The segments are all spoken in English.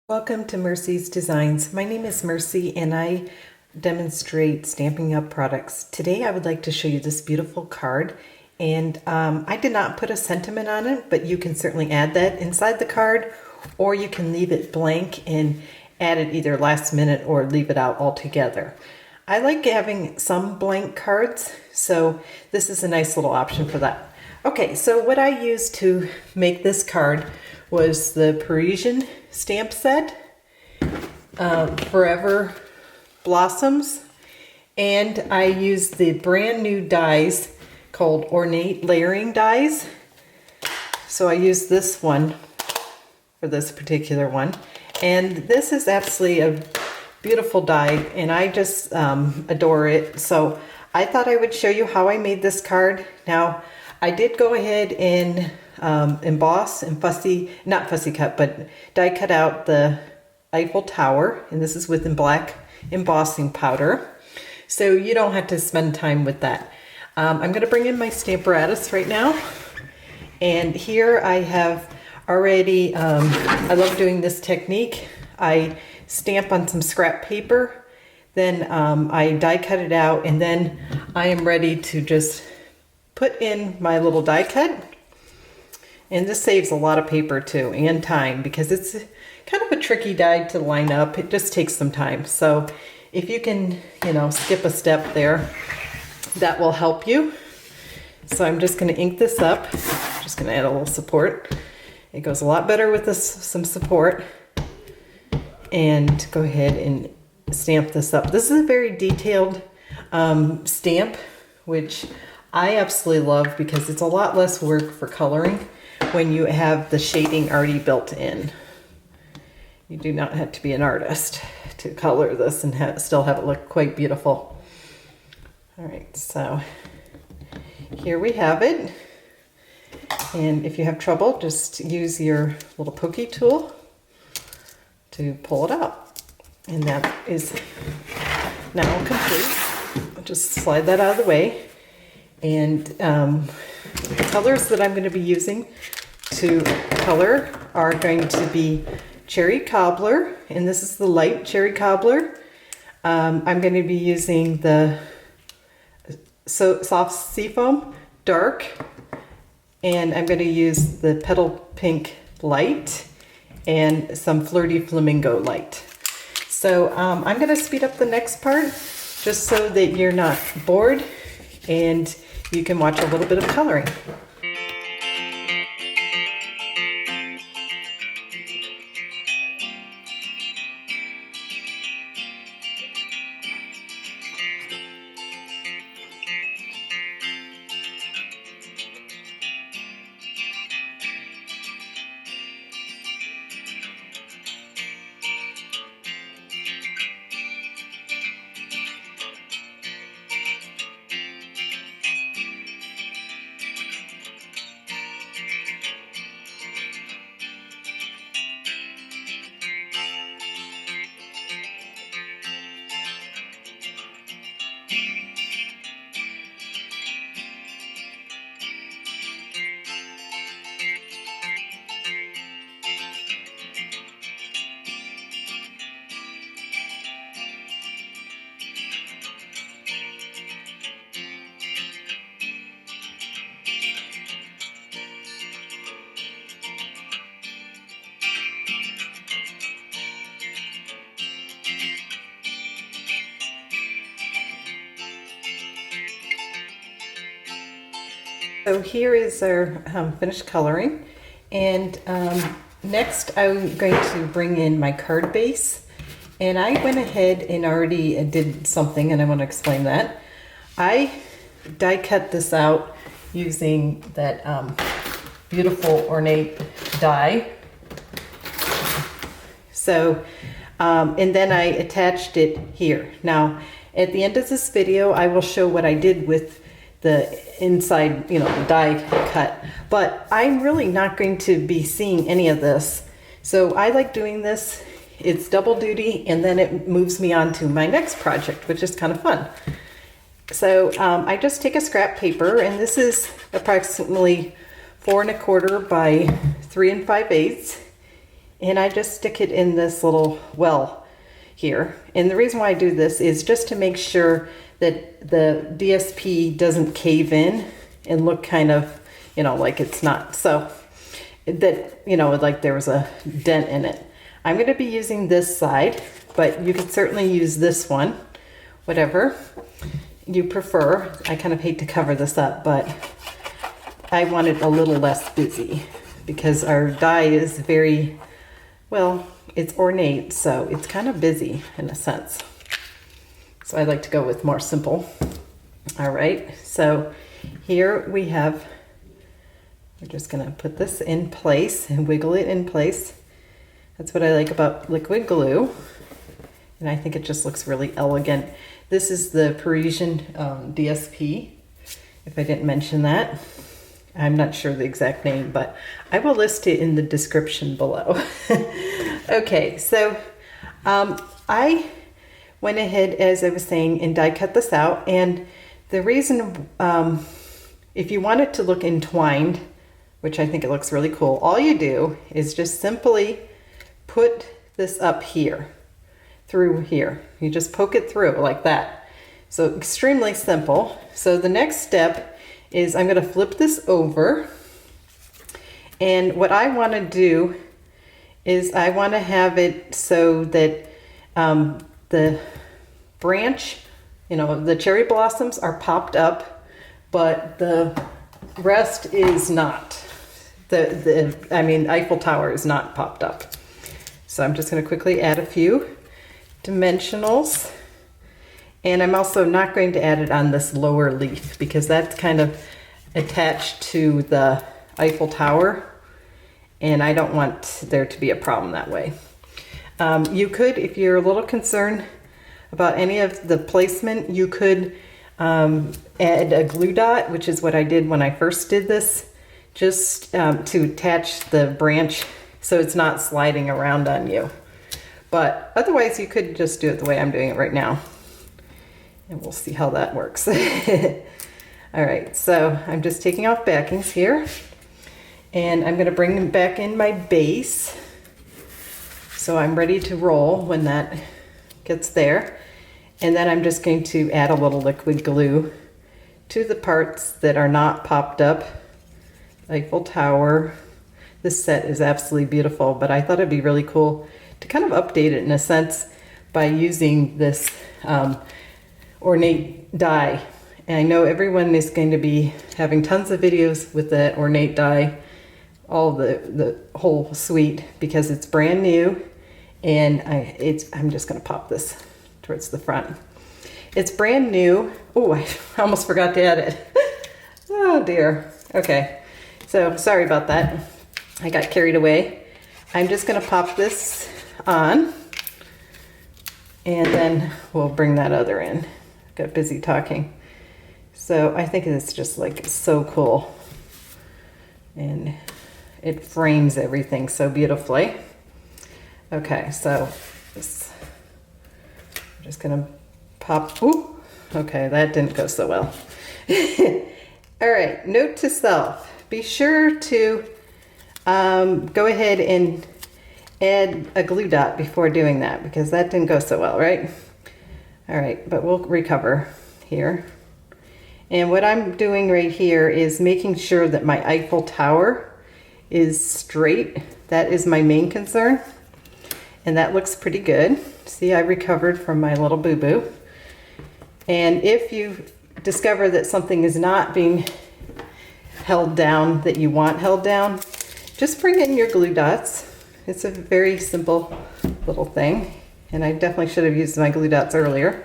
Welcome to Mercy's Designs. My name is Mercy and I demonstrate Stampin' Up products. Today I would like to show you this beautiful card, and I did not put a sentiment on it, but you can certainly add that inside the card, or you can leave it blank and add it either last minute or leave it out altogether. I like having some blank cards, so this is a nice little option for that. Okay, so what I used to make this card was the Parisian stamp set, Forever Blossoms, and I used the brand new dies called Ornate Layering Dies. So I used this one for this particular one, and this is absolutely a beautiful die, and I just adore it. So I thought I would show you how I made this card. Now, I did go ahead and emboss and not fussy cut, but die cut out the Eiffel Tower, and this is with black embossing powder. So you don't have to spend time with that. I'm going to bring in my Stamparatus right now, and here I have already, I love doing this technique. I stamp on some scrap paper, then I die cut it out, and then I am ready to just put in my little die cut. And this saves a lot of paper too, and time, because it's kind of a tricky die to line up. It just takes some time. So if you can, skip a step there, that will help you. So I'm just going to ink this up. Just going to add a little support. It goes a lot better with some support. And go ahead and stamp this up. This is a very detailed stamp, which I absolutely love because it's a lot less work for coloring when you have the shading already built in. You do not have to be an artist to color this and still have it look quite beautiful. All right, so here we have it. And if you have trouble, just use your little pokey tool to pull it out. And that is now complete. I'll just slide that out of the way. And the colors that I'm going to be using to color are going to be Cherry Cobbler, and this is the light Cherry Cobbler. I'm going to be using the Soft Seafoam Dark, and I'm going to use the Petal Pink Light and some Flirty Flamingo Light. So I'm going to speed up the next part just so that you're not bored and you can watch a little bit of coloring. So here is our finished coloring, and next I'm going to bring in my card base, and I went ahead and already did something, and I want to explain that. I die cut this out using that beautiful ornate die. So and then I attached it here. Now at the end of this video I will show what I did with the inside, the die cut, but I'm really not going to be seeing any of this. So I like doing this. It's double duty, and then it moves me on to my next project, which is kind of fun. So I just take a scrap paper, and this is approximately 4 1/4 by 3 5/8, and I just stick it in this little well here. And the reason why I do this is just to make sure that the DSP doesn't cave in and look kind of, you know, like it's not, so that, you know, like there was a dent in it. I'm going to be using this side, but you could certainly use this one, whatever you prefer. I kind of hate to cover this up, but I want it a little less busy because our die is very, well, it's ornate, so it's kind of busy in a sense. So I like to go with more simple. All right, so here we have, we're just gonna put this in place and wiggle it in place. That's what I like about liquid glue. And I think it just looks really elegant. This is the Parisian DSP, if I didn't mention that. I'm not sure the exact name, but I will list it in the description below. Okay, so I went ahead, as I was saying, and die cut this out. And the reason, if you want it to look entwined, which I think it looks really cool, all you do is just simply put this up here, through here. You just poke it through like that. So extremely simple. So the next step is I'm going to flip this over. And what I want to do is I want to have it so that the branch, you know, the cherry blossoms are popped up, but the rest is not. I mean, Eiffel Tower is not popped up. So I'm just going to quickly add a few dimensionals. And I'm also not going to add it on this lower leaf because that's kind of attached to the Eiffel Tower. And I don't want there to be a problem that way. You could, if you're a little concerned about any of the placement, you could add a glue dot, which is what I did when I first did this, just to attach the branch so it's not sliding around on you. But otherwise, you could just do it the way I'm doing it right now. And we'll see how that works. All right, so I'm just taking off backings here. And I'm gonna bring back in my base. So I'm ready to roll when that gets there. And then I'm just going to add a little liquid glue to the parts that are not popped up. Eiffel Tower. This set is absolutely beautiful, but I thought it'd be really cool to kind of update it in a sense by using this ornate die. And I know everyone is going to be having tons of videos with the ornate die, all the whole suite, because it's brand new. And I'm just going to pop this towards the front. It's brand new. Oh, I almost forgot to add it. Oh dear. Okay, so sorry about that. I got carried away. I'm just going to pop this on, and then we'll bring that other in. Got busy talking. So I think it's just like so cool, and it frames everything so beautifully. Okay, so this, I'm just gonna pop. Ooh, okay, that didn't go so well. All right, note to self: be sure to go ahead and add a glue dot before doing that, because that didn't go so well, right? All right, but we'll recover here. And what I'm doing right here is making sure that my Eiffel Tower is straight. That is my main concern. And that looks pretty good. See, I recovered from my little boo-boo. And if you discover that something is not being held down that you want held down, just bring in your glue dots. It's a very simple little thing. And I definitely should have used my glue dots earlier.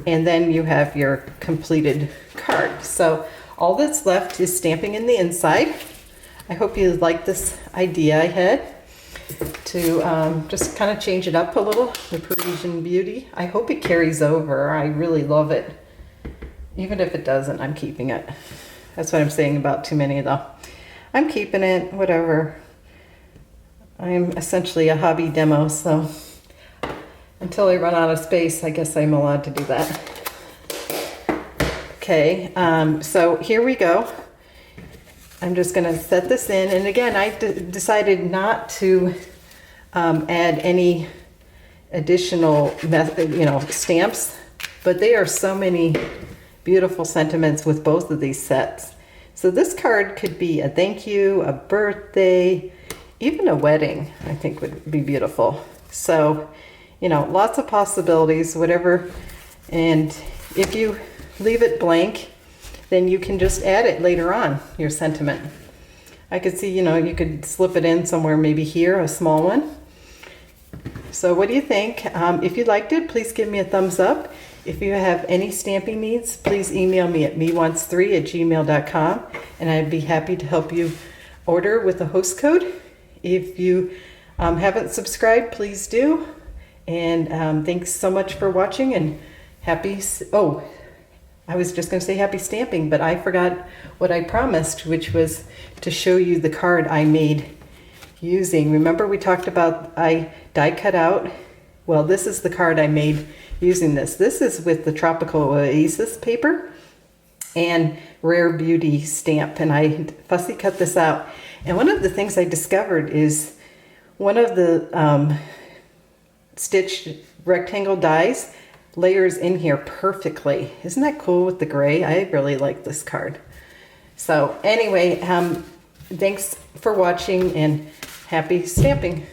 And then you have your completed card. So all that's left is stamping in the inside. I hope you like this idea I had to just kind of change it up a little, the Parisian beauty. I hope it carries over. I really love it. Even if it doesn't, I'm keeping it. That's what I'm saying about too many though. I'm keeping it, whatever. I'm essentially a hobby demo, so until I run out of space, I guess I'm allowed to do that. Okay, so here we go. I'm just gonna set this in, and again, I decided not to add any additional stamps, but they are so many beautiful sentiments with both of these sets. So this card could be a thank you, a birthday, even a wedding, I think would be beautiful. So, lots of possibilities, whatever. And if you leave it blank, then you can just add it later on, your sentiment. I could see, you could slip it in somewhere, maybe here, a small one. So what do you think? If you liked it, please give me a thumbs up. If you have any stamping needs, please email me at mewants3@gmail.com, and I'd be happy to help you order with a host code. If you haven't subscribed, please do. And thanks so much for watching, and I was just going to say happy stamping, but I forgot what I promised, which was to show you the card I made using, remember we talked about I die cut out? Well, this is the card I made using this. This is with the Tropical Oasis paper and Rare Beauty stamp, and I fussy cut this out. And one of the things I discovered is one of the stitched rectangle dies layers in here perfectly. Isn't that cool with the gray? I really like this card. So anyway, thanks for watching and happy stamping.